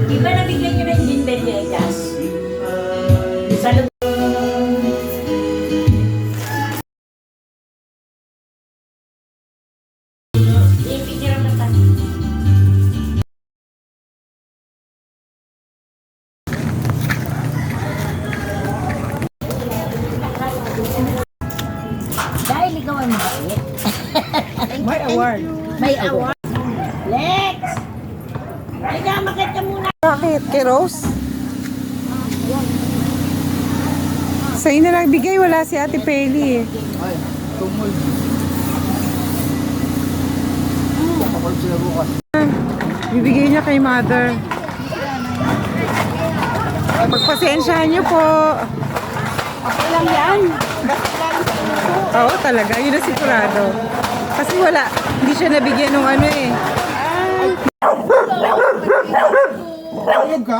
Di ba nabigyan nyo na yung Jean Villegas? Sa loob. I-picture ang natan. Dahil ikaw ang mabait. May award. May award. Lex! Ay, makit ka muna. Bakit? Kay Rose? Sa'yo na lang bigay, wala si Ate Peli eh. Ay, tumul. Kapag sila bukas. Bibigay niya kay Mother. Pagpasensyahan niyo po. Okay lang yan. Oo talaga, yun ang sigurado. Kasi wala, hindi siya nabigyan ng ano eh. Ayog ka?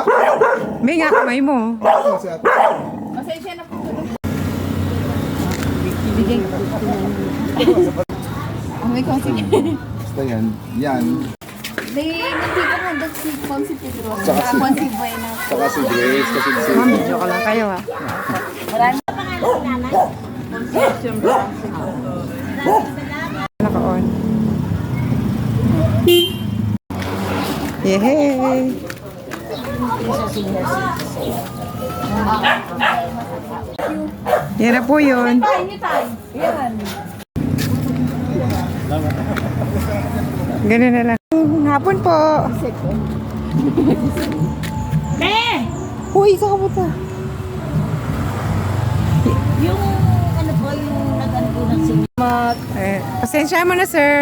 May nga kamay mo. Si ate. Pasensya na po. May concept. Basta yan. Yan. May nandito hanggang si Consi Pedro. Tsaka si- Consi Buena. Saka si Grace. Kasi si Ma'am, joke lang kayo ah. Marami pa pangalan si nanay. Naka-on. Yehey! Yan na po yun. Ganun na lang. Hapon po. Uy, isa ka po ta. Yung ano po, yung nag-ano po ng Pasensya mo na, sir.